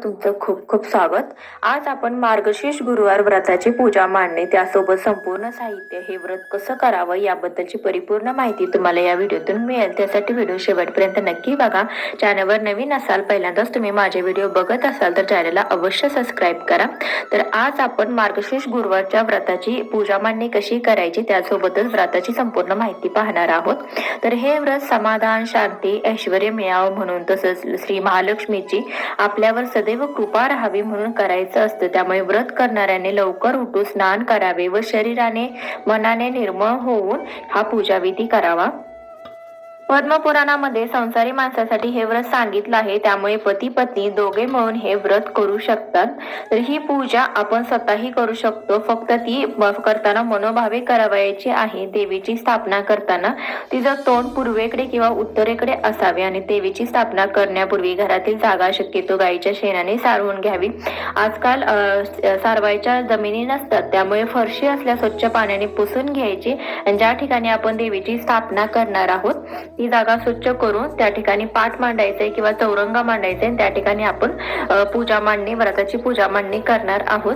तुमचं खूप खूप स्वागत। आज आपण मार्गशीर्ष गुरुवार व्रताची पूजा मांडणे त्यासोबत संपूर्ण साहित्य हे व्रत कसं करावं याबद्दलची परिपूर्ण माहिती तुम्हाला या व्हिडिओतून मिळेल। त्यासाठी व्हिडिओ शेवटपर्यंत नक्की बघा। चॅनलवर नवीन असाल, पहिल्यांदाच तुम्ही माझे व्हिडिओ बघत असाल तर चॅनलला अवश्य सबस्क्राईब करा। तर आज आपण मार्गशीर्ष गुरुवारच्या व्रताची पूजा मांडणी कशी करायची त्यासोबतच व्रताची संपूर्ण माहिती पाहणार आहोत। तर हे व्रत समाधान, शांती, ऐश्वर्य मिळावं म्हणून तसंच श्री महालक्ष्मीची आपल्यावर सदैव कृपा राहावी म्हणून करायचं असतं। त्यामुळे व्रत करणाऱ्याने लवकर उठून स्नान करावे व शरीराने मनाने निर्मळ होऊन हा पूजाविधी करावा। पद्मपुराणामध्ये संसारी माणसासाठी हे व्रत सांगितलं आहे, त्यामुळे पती पत्नी दोघे मिळून हे व्रत करू शकतात। तर ही पूजा आपण स्वतःही करू शकतो, फक्त ती करताना मनोभावे करावयाची आहे। देवीची स्थापना करताना तिचं तोंड पूर्वेकडे किंवा उत्तरेकडे असावे आणि देवीची स्थापना करण्यापूर्वी घरातील जागा शक्यतो गाईच्या शेणाने सारवून घ्यावी। आजकाल सारवायच्या जमिनी नसतात, त्यामुळे फरशी असल्या स्वच्छ पाण्याने पुसून घ्यायची आणि ज्या ठिकाणी आपण देवीची स्थापना करणार आहोत ती जागा स्वच्छ करून त्या ठिकाणी पाट मांडायचे किंवा चौरंगा मांडायचे, त्या ठिकाणी आपण पूजा मांडणी, व्रताची पूजा मांडणी करणार आहोत।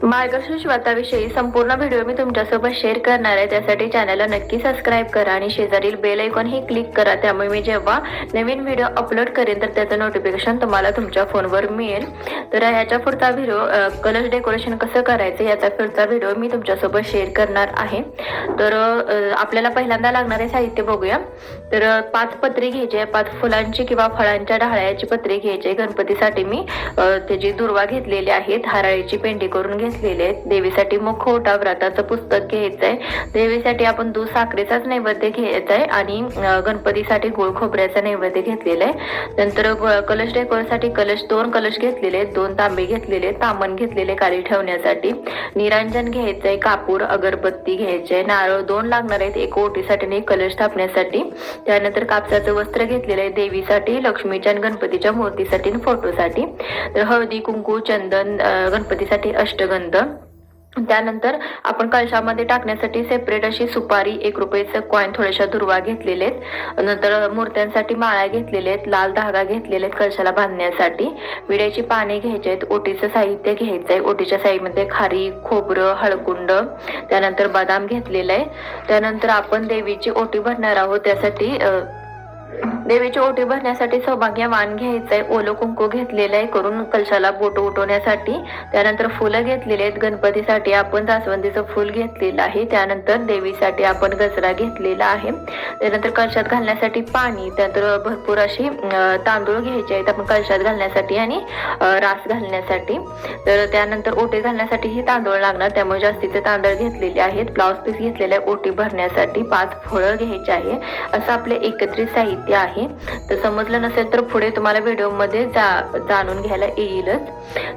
मार्गशीर्ष व्रताविषयी संपूर्ण व्हिडिओ मी तुमच्यासोबत शेअर करणार आहे, त्यासाठी चॅनलला नक्की सबस्क्राईब करा आणि शेजारील बेल आयकॉन ही क्लिक करा। त्यामुळे मी जेव्हा नवीन व्हिडिओ अपलोड करेन तर त्याचं नोटिफिकेशन तुम्हाला तुमच्या फोनवर मिळेल। तर ह्याच्या पुढचा व्हिडिओ कलश डेकोरेशन कसं करायचं याचा पुढचा व्हिडिओ मी तुमच्यासोबत शेअर करणार आहे। तर आपल्याला पहिल्यांदा लागणारे साहित्य बघूया। तर 5 पत्री घ्यायचे, 5 फुलांची किंवा फळांच्या ढाळ्याची पत्री घ्यायची। गणपतीसाठी मी त्याची दुर्वा घेतलेली आहे, हराळीची पेंडी करून घेतलेले आहेत। देवीसाठी मुखवटा, व्रताचं पुस्तक घ्यायचंय। देवीसाठी आपण दूध साखरेचाच नैवेद्य घ्यायचा आहे आणि गणपतीसाठी गोळ खोबऱ्याचा नैवेद्य घेतलेला आहे। नंतर कलश डेकोरेशनसाठी कलश 2 कलश घेतलेले आहेत, 2 तांबे घेतलेले, तामण घेतलेले खाली ठेवण्यासाठी, निरांजन घ्यायचंय, कापूर, अगरबत्ती घ्यायचे, नारळ 2 लागणार आहेत, एक ओटीसाठी आणि एक कलश स्थापण्यासाठी। त्यानंतर कापसाचं वस्त्र घेतलेलं आहे देवीसाठी, लक्ष्मीच्या आणि गणपतीच्या मूर्तीसाठी आणि फोटोसाठी। तर हळदी, कुंकू, चंदन गणपतीसाठी अष्टगंध। त्यानंतर आपण कलशामध्ये टाकण्यासाठी सेपरेट अशी सुपारी, 1 रुपयाचं कॉइन, थोड्याशा दुर्वा घेतलेले आहेत। नंतर मूर्त्यांसाठी माळा घेतलेले आहेत, लाल धागा घेतलेले आहेत कलशाला बांधण्यासाठी, विड्याची पाने घ्यायची आहेत, ओटीचं साहित्य घ्यायचं आहे। ओटीच्या साहित्यामध्ये खारी, खोबरं, हळकुंड, त्यानंतर बदाम घेतलेलं आहे। त्यानंतर आपण देवीची ओटी भरणार आहोत, त्यासाठी देवीची ओटी भरण्यासाठी सौभाग्यवान घ्यायचंय, ओलं कुंकू घेतलेलं आहे करून कलशाला बोट उठवण्यासाठी। त्यानंतर फुलं घेतलेली आहेत, गणपतीसाठी आपण जास्वंदीचं फुल घेतलेलं आहे। त्यानंतर देवीसाठी आपण गजरा घेतलेला आहे। त्यानंतर कलशात घालण्यासाठी पाणी, त्यानंतर भरपूर अशी तांदूळ घ्यायचे आहेत आपण कलशात घालण्यासाठी आणि रास घालण्यासाठी। तर त्यानंतर ओटी घालण्यासाठी ही तांदूळ लागणार, त्यामुळे जास्तीचे तांदूळ घेतलेले आहेत। ब्लाउज पीस घेतलेले आहे ओटी भरण्यासाठी, 5 फळं घ्यायचे आहे। असं आपले एकत्रित साहित्य आहे। तर समजलं नसेल तर पुढे तुम्हाला व्हिडिओ मध्ये जाणून घ्यायला येईलच।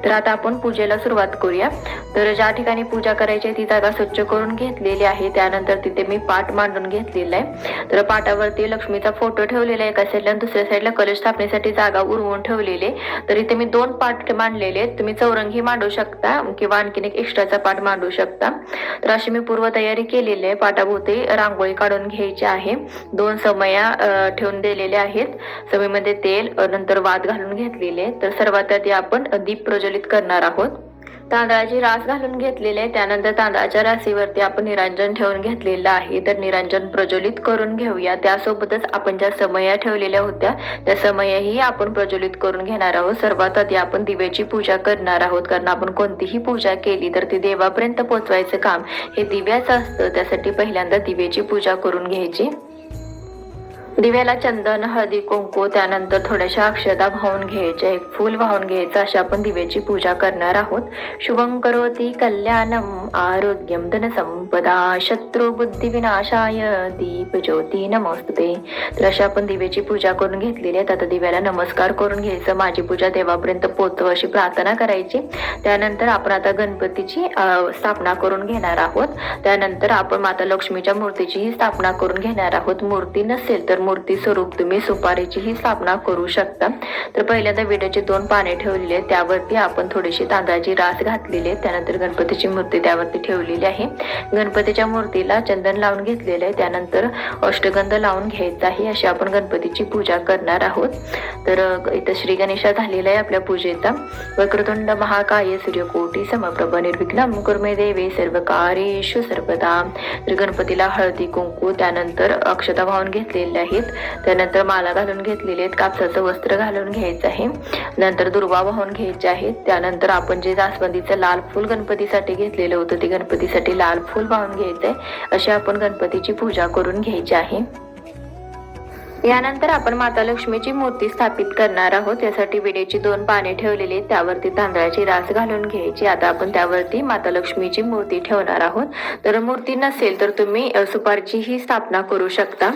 तर आता आपण पूजेला सुरुवात करूया। तर ज्या ठिकाणी पूजा करायची आहे ती जागा स्वच्छ करून घेतलेली आहे। त्यानंतर तिथे मी पाट मांडून घेतलेला आहे। तर पाटावरती लक्ष्मीचा फोटो ठेवलेला आहे एका साईडला, दुसऱ्या साईडला कलश स्थापनेसाठी जागा उरवून ठेवलेली आहे। तर इथे मी 2 पाट मांडलेले आहेत, तुम्ही चौरंगी मांडू शकता किंवा आणखीन एक एक्स्ट्राचा पाट मांडू शकता। तर अशी मी पूर्व तयारी केलेली आहे। पाटाभोवती रांगोळी काढून घ्यायची आहे, 2 समया ठेवून दिलेले आहेत, समईमध्ये तेल, नंतर वात घालून घेतलेले। तर सर्वात आधी आपण दीप प्रज्वलित करणार आहोत। तांदळाची रास घालून घेतलेले आहे, त्यानंतर तांदळाच्या राशीवरती आपण निरांजन ठेवून घेतलेलं आहे। तर निरांजन प्रज्वलित करून घेऊया। त्यासोबतच आपण ज्या समया ठेवलेल्या होत्या त्या समयाही आपण प्रज्वलित करून घेणार आहोत। सर्वात आधी आपण दिव्याची पूजा करणार आहोत, कारण आपण कोणतीही पूजा केली तर ती देवापर्यंत पोहोचवायचं काम हे दिव्याचं असतं, त्यासाठी पहिल्यांदा दिव्याची पूजा करून घ्यायची। दिव्याला चंदन, हळदी, कुंकू, त्यानंतर थोड्याशा अक्षता वाहून घ्यायच्या, 1 फूल वाहून घ्यायचं, अशी आपण दिव्याची पूजा करणार आहोत। शुभं करोति कल्याणम आरोग्यम धनसंपदा शत्रु बुद्धी विनाशाय दीप ज्योती नमोस्तुते। तर अशी आपण दिव्याची पूजा करून घेतलेली आहे। आता दिव्याला नमस्कार करून घ्यायचं, माझी पूजा देवापर्यंत पोहोचव अशी प्रार्थना करायची। त्यानंतर आपण आता गणपतीची स्थापना करून घेणार आहोत। त्यानंतर आपण माता लक्ष्मीच्या मूर्तीचीही स्थापना करून घेणार आहोत। मूर्ती नसेल तर मूर्ती स्वरूप तुम्ही सुपारीची ही स्थापना करू शकता. तर पहिल्यांदा विड्याचे 2 पाने ठेवलेले आहेत, त्यावरती आपण थोडीशी तांदळाची रास घातलेली आहे. त्यानंतर गणपतीची मूर्ती त्यावरती ठेवलेली आहे. गणपतीच्या मूर्तीला चंदन लावून घेतलेलं आहे. त्यानंतर अष्टगंध लावून घ्यायचा आहे. अशी आपण गणपतीची पूजा करणार आहोत. तर इथं श्री गणेशा झालेला आहे आपल्या पूजेचा. वक्रतुंड महाकाय सूर्यकोटी समप्रभ निर्विघ्नं कुरु मे देवी सर्वकार्येषु सर्वदा. तर गणपतीला हळदी कुंकू त्यानंतर अक्षता वाहून घेतलेल्या आहेत. त्यानंतर माला घालून घेतलेले आहेत. कापसाचं वस्त्र घालून घ्यायचं आहे. नंतर दुर्वा वाहून घ्यायचे आहेत. त्यानंतर आपण जे जास्वंदीचं लाल फूल गणपतीसाठी घेतलेलं होतं ते गणपतीसाठी लाल फूल वाहून घ्यायचंय. अशी आपण गणपतीची पूजा करून घ्यायची आहे. यानंतर आपण माता लक्ष्मीची मूर्ती स्थापित करणार आहोत. यासाठी विड्याची 2 पाने ठेवलेली, त्यावरती तांदळाची रास घालून घ्यायची. आता आपण त्यावरती माता लक्ष्मीची मूर्ती ठेवणार आहोत. तर मूर्ती नसेल तर तुम्ही सुपारीची ही स्थापना करू शकता.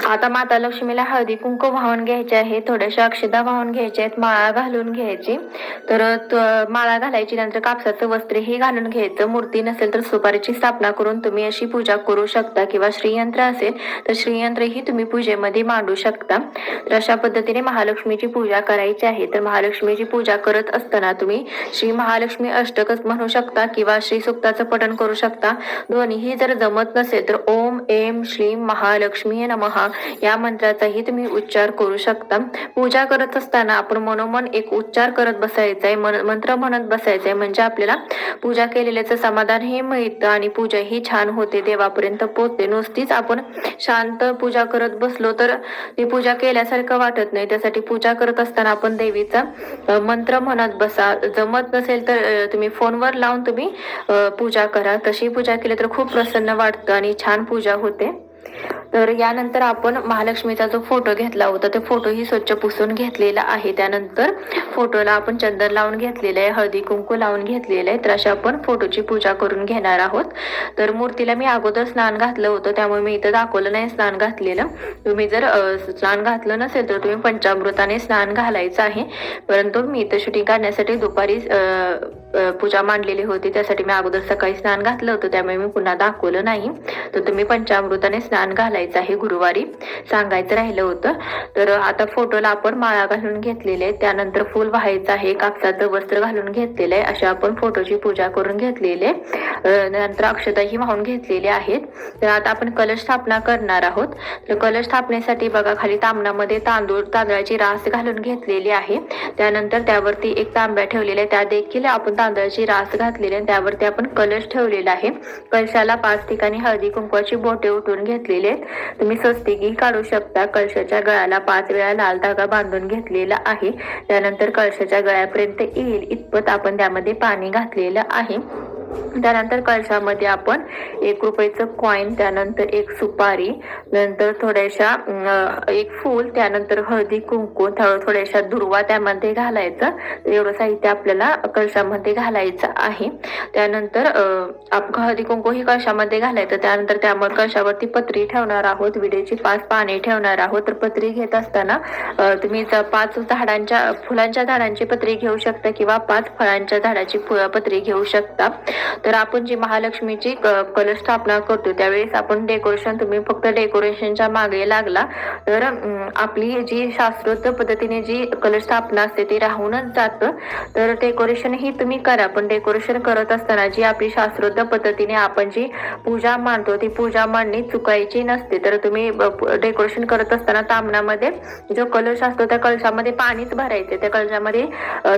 आता माता लक्ष्मीला हळदी कुंकू वाहून घ्यायचे आहे. थोड्याशा अक्षता वाहून घ्यायच्या आहेत. माळा घालून घ्यायची. तर माळा घालायची, नंतर कापसाचं वस्त्र हे घालून घ्यायचं. मूर्ती नसेल तर सुपारीची स्थापना करून तुम्ही अशी पूजा करू शकता. किंवा श्रीयंत्र असेल तर श्रीयंत्र ही तुम्ही पूजेमध्ये मांडू शकता. तर अशा पद्धतीने महालक्ष्मीची पूजा करायची आहे. तर महालक्ष्मीची पूजा करत असताना तुम्ही श्री महालक्ष्मी अष्टकच म्हणू शकता किंवा श्री सूक्ताचं पठण करू शकता. दोन्हीही जर जमत नसेल तर ओम ऐं श्रीं महालक्ष्मी नमः या मंत्राचाही तुम्ही उच्चार करू शकता. पूजा करत असताना आपण मनोमन एक उच्चार करत बसायचा आहे, मंत्र म्हणत बसायचा आहे. म्हणजे आपल्याला पूजा केलेल्याचं समाधान हे मिळतं आणि पूजा ही छान होते, देवापर्यंत पोहोचते. नुसतीच आपण शांत पूजा करत बसलो तर ती पूजा केल्यासारखं वाटत नाही. त्यासाठी पूजा करत असताना आपण देवीचा मंत्र म्हणत बसा. जमत नसेल तर तुम्ही फोनवर लावून तुम्ही पूजा करा. तशी पूजा केली तर खूप प्रसन्न वाटतं आणि छान पूजा होते. तर यानंतर आपण महालक्ष्मीचा जो फोटो घेतला होता ते फोटोही स्वच्छ पुसून घेतलेला आहे. त्यानंतर फोटोला आपण चंदन लावून घेतलेलं आहे, हळदी कुंकू लावून घेतलेलं आहे. तर अशा आपण फोटोची पूजा करून घेणार आहोत. तर मूर्तीला मी अगोदर स्नान घातलं होतं, त्यामुळे मी इथं दाखवलं नाही स्नान घातलेलं. तुम्ही जर स्नान घातलं नसेल तर तुम्ही पंचामृताने स्नान घालायचं आहे. परंतु मी इथं शूटिंग काढण्यासाठी दुपारी पूजा मांडलेली होती, त्यासाठी मी अगोदर सकाळी स्नान घातलं होतं, त्यामुळे मी पुन्हा दाखवलं नाही. तर तुम्ही पंचामृताने स्नान घालायचं आहे, गुरुवारी सांगायचं राहिलं होतं. तर आता फोटोला आपण माळा घालून घेतलेले आहे. त्यानंतर फूल व्हायचं आहे, कापसाचं वस्त्र घालून घेतलेलं आहे. अशा आपण फोटोची पूजा करून घेतलेली आहे. नंतर अक्षताही वाहून घेतलेले आहेत. तर आता आपण कलश स्थापना करणार आहोत. तर कलश स्थापनेसाठी बघा खाली तांबणामध्ये तांदळाची रास घालून घेतलेली आहे. त्यानंतर त्यावरती एक तांब्या ठेवलेला आहे, त्या देखील आपण तांदळाची रास घातलेली आहे. त्यावरती आपण कलश ठेवलेला आहे. कलशाला 5 ठिकाणी हळदी कुंकवाची बोटे उठून घेतलेली आहेत. तुम्ही स्वस्तिकही काढू शकता. कलशाच्या गळ्याला 5 वेळा लाल धागा बांधून घेतलेला आहे. त्यानंतर कलशाच्या गळ्यापर्यंत येईल इतपत आपण त्यामध्ये पाणी घातलेलं आहे. त्यानंतर कलशामध्ये आपण 1 रुपयाचं कॉइन, त्यानंतर 1 सुपारी, नंतर थोड्याशा 1 फूल, त्यानंतर हळदी कुंकू, थोड्याशा दुर्वा त्यामध्ये घालायचं. एवढं साहित्य आपल्याला कलशामध्ये घालायचं आहे. त्यानंतर हळदी कुंकू ही कलशामध्ये घालायचं. त्यानंतर त्यामध्ये कलशावरती पत्री ठेवणार आहोत. विड्याची 5 पाने ठेवणार आहोत. तर पत्री घेत असताना तुम्ही 5 झाडांच्या फुलांच्या झाडांची पत्री घेऊ शकता किंवा 5 फळांच्या झाडाची पत्री घेऊ शकता. तर आपण जी महालक्ष्मीची कलश स्थापना करतो त्यावेळेस आपण डेकोरेशन, तुम्ही फक्त डेकोरेशनच्या मागे लागला तर आपली जी शास्त्रोक्त पद्धतीने जी कलश स्थापना असते ती राहूनच जातं. तर डेकोरेशन ही तुम्ही करा, पण डेकोरेशन करत असताना जी आपली शास्त्रोक्त पद्धतीने आपण जी पूजा मांडतो ती पूजा मांडणी चुकायची नसते. तर तुम्ही डेकोरेशन करत असताना तांबणामध्ये जो कलश असतो त्या कलशामध्ये पाणीच भरायचे. त्या कलशामध्ये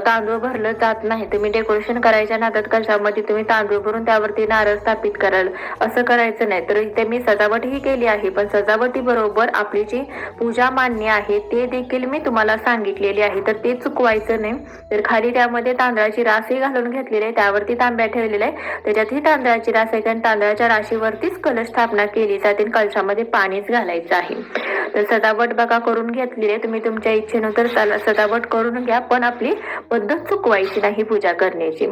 तांदूळ भरलं जात नाही. तुम्ही डेकोरेशन करायच्या नादात कलशामध्ये तुम्ही तांदूळ भरून त्यावरती नारळ स्थापित कराल, असं करायचं नाही. तर इथे मी सजावट ही केली आहे, पण सजावटी बरोबर आपली जी पूजा मान्य आहे ते देखील मी तुम्हाला सांगितलेली आहे. तर ते चुकवायचं नाही. तर खाली त्यामध्ये तांदळाची राशी घालून घेतलेली आहे, त्यावरती तांब्या ठेवलेला आहे, त्याच्यातही तांदळाची रास आहे. कारण तांदळाच्या राशीवरतीच कलश स्थापना केली जाते. कलशामध्ये पाणीच घालायचं आहे. तर सजावट बघा करून घेतलेली आहे. तुम्ही तुमच्या इच्छेनुसार सजावट करून घ्या, पण आपली पद्धत चुकवायची नाही पूजा करण्याची.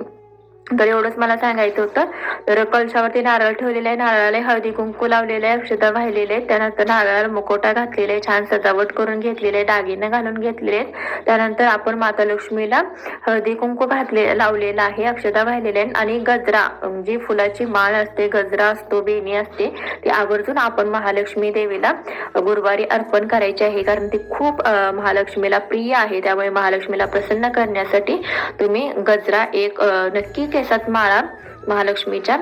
तर एवढंच मला सांगायचं होतं. तर कलशावरती नारळ ठेवलेला आहे, नारळाला हळदी कुंकू लावलेले आहे, अक्षता वाहिलेले आहेत, त्यानंतर नारळाला मुखवटा घातलेला आहे, छान सजावट करून घेतलेले आहे, दागिने घालून घेतलेले आहेत. त्यानंतर आपण माता लक्ष्मीला हळदी कुंकू लावलेला आहे, अक्षता वाहिलेले आहे आणि गजरा जी फुलाची माळ असते, गजरा असतो, बेणी असते, ती आवर्जून आपण महालक्ष्मी देवीला गुरुवारी अर्पण करायची आहे. कारण ती खूप महालक्ष्मीला प्रिय आहे. त्यामुळे महालक्ष्मीला प्रसन्न करण्यासाठी तुम्ही गजरा एक नक्की केसात माळा महालक्ष्मीच्या.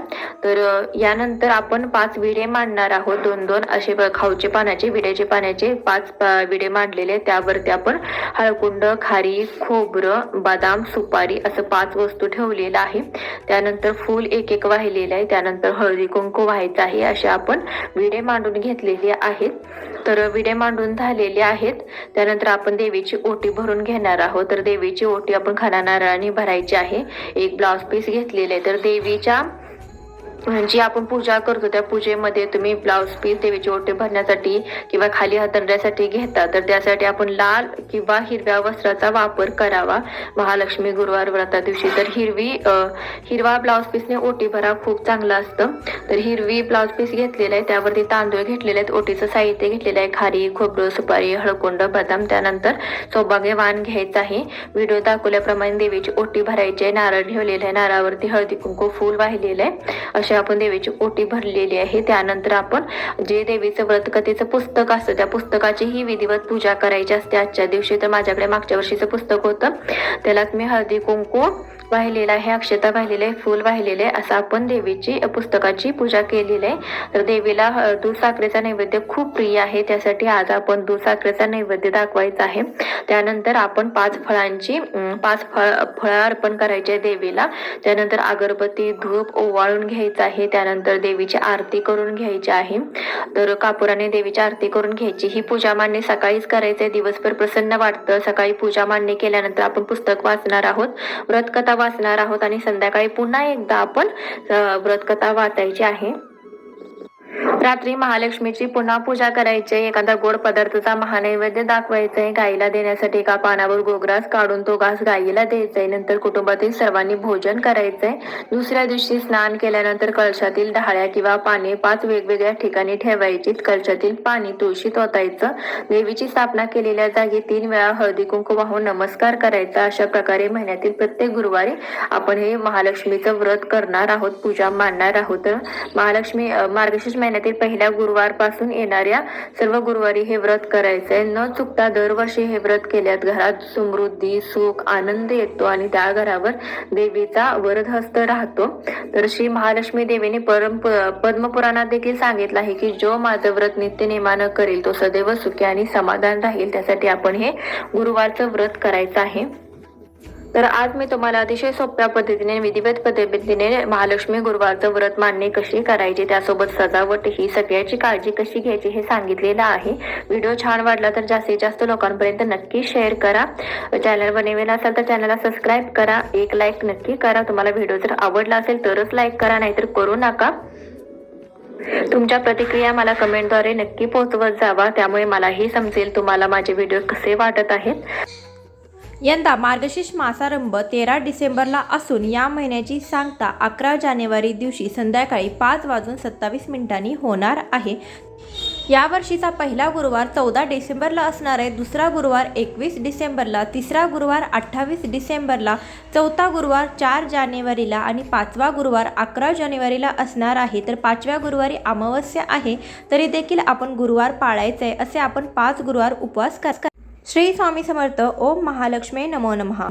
तर यानंतर आपण 5 विडे मांडणार आहोत, 2-2 असे खाऊचे पानाचे, विड्याचे पाण्याचे 5 विडे मांडलेले. त्यावरती आपण हळकुंड, खारी, खोबरं, बदाम, सुपारी असं 5 वस्तू ठेवलेलं आहे. त्यानंतर फूल एक वाहिलेलं आहे, त्यानंतर हळदी कुंकू व्हायचं आहे. असे आपण विडे मांडून घेतलेले आहेत. तर विडे मांडून झालेले आहेत. त्यानंतर आपण देवीची ओटी भरून घेणार आहोत. तर देवीची ओटी आपण खाना नारळाने भरायची आहे. एक ब्लाउज पीस घेतलेले. तर देवीच्या जी आपण पूजा करतो त्या पूजेमध्ये तुम्ही ब्लाउज पीस देवीची ओटी भरण्यासाठी किंवा खाली हातरण्यासाठी घेता. तर त्यासाठी आपण लाल किंवा हिरव्या वस्त्राचा वापर करावा महालक्ष्मी गुरुवार व्रता दिवशी. तर हिरवा ब्लाउज पीसने ओटी भरा, खूप चांगलं असतं. तर हिरवी ब्लाउज पीस घेतलेला आहे, त्यावरती तांदूळ घेतलेले आहेत, ओटीचं साहित्य घेतलेलं आहे, खारी, खोबरं, सुपारी, हळकुंड, बदाम. त्यानंतर सौभाग्यवान घ्यायचं आहे. व्हिडिओ दाखवल्याप्रमाणे देवीची ओटी भरायची आहे. नारळ ठेवलेला आहे, नारळावरती हळदी कुंकू फूल वाहिलेलं आहे. आपण देवीची ओटी भरलेली आहे. त्यानंतर आपण जे देवीचं व्रत कथेचं पुस्तक असतं त्या पुस्तकाची ही विधिवत पूजा करायची असते आजच्या दिवशी. तर माझ्याकडे मागच्या वर्षीचं पुस्तक होतं, त्यालाच मी हळदी कुंकू वाहिलेला आहे, अक्षता वाहिलेले, फूल वाहिलेले, असं आपण देवीची पुस्तकाची पूजा केलेली आहे. तर देवीला दूध साखरेचा नैवेद्य खूप प्रिय आहे, त्यासाठी आज आपण दूध साखरेचा नैवेद्य दाखवायचा आहे. त्यानंतर आपण 5 फळं अर्पण करायचे देवीला. त्यानंतर अगरबत्ती, धूप ओवाळून घ्यायचा आहे. त्यानंतर देवीची आरती करून घ्यायची आहे. तर कापुराने देवीची आरती करून घ्यायची. ही पूजा मांडणी सकाळीच करायचंय, दिवसभर प्रसन्न वाटतं. सकाळी पूजा मांडणी केल्यानंतर आपण पुस्तक वाचणार आहोत, व्रतकथा वाचणार आहोत आणि संध्याकाळी पुन्हा एकदा आपण व्रतकथा वाचायची आहे. रात्री महालक्ष्मीची पुन्हा पूजा करायची. एखादा गोड पदार्थाचा महानैवेद्य दाखवायचा आहे. गाईला देण्यासाठी एका पानावर गोग्रास काढून तो घास गाईला द्यायचा आहे. नंतर कुटुंबातील सर्वांनी भोजन करायचंय. दुसऱ्या दिवशी स्नान केल्यानंतर कलशातील ढाळ्या किंवा पाने 5 वेगवेगळ्या ठिकाणी ठेवायची. कलशातील पाणी तुळशीत ओतायचं. देवीची स्थापना केलेल्या जागी 3 वेळा हळदी कुंकू वाहून नमस्कार करायचा. अशा प्रकारे महिन्यातील प्रत्येक गुरुवारी आपण हे महालक्ष्मीचं व्रत करणार आहोत, पूजा मांडणार आहोत. महालक्ष्मी मार्गशीर्ष महिन्यातील पहिल्या गुरुवार पासून येणाऱ्या सर्व गुरुवारी हे व्रत करायचंय. न चुकता दरवर्षी हे व्रत केल्यात घरात समृद्धी, सुख, आनंद येतो आणि त्या घरावर देवीचा वरदहस्त राहतो. तर श्री महालक्ष्मी देवीने पद्मपुराणात देखील सांगितलं आहे की जो माझं व्रत नित्य नेमानं करेल तो सदैव सुखी आणि समाधान राहील. त्यासाठी आपण हे गुरुवारचं व्रत करायचं आहे. तर आज मी तुम्हाला अतिशय सोप्या पद्धतीने, विधिवत पद्धतीने महालक्ष्मी गुरुवारचं व्रत मांडणी कशी करायची, त्यासोबत सजावट ही सगळ्याची काळजी कशी घ्यायची हे सांगितलेलं आहे. व्हिडिओ छान वाटला तर जास्तीत जास्त लोकांपर्यंत नक्की शेअर करा. चॅनलवर नवीन असाल तर चॅनलला सबस्क्राईब करा. एक लाईक नक्की करा. तुम्हाला व्हिडिओ जर आवडला असेल तरच लाईक करा, नाहीतर करू नका. तुमच्या प्रतिक्रिया मला कमेंटद्वारे नक्की पोहोचवत जावा, त्यामुळे मलाही समजेल तुम्हाला माझे व्हिडिओ कसे वाटत आहेत. यंदा मार्गशीर्ष मासारंभ 13 डिसेंबरला असून या महिन्याची सांगता 11 जानेवारी दिवशी संध्याकाळी 5:27 होणार आहे. या वर्षीचा पहिला गुरुवार 14 डिसेंबरला असणार आहे, दुसरा गुरुवार 21 डिसेंबरला, तिसरा गुरुवार 28 डिसेंबरला, चौथा गुरुवार 4 जानेवारीला आणि 5वा गुरुवार 11 जानेवारीला असणार आहे. तर 5व्या गुरुवारी अमावस्या आहे, तरी देखील आपण गुरुवार पाळायचे आहे. असे आपण 5 गुरुवार उपवास करा. श्री स्वामी समर्थ. ओम महालक्ष्मी नमो नमः.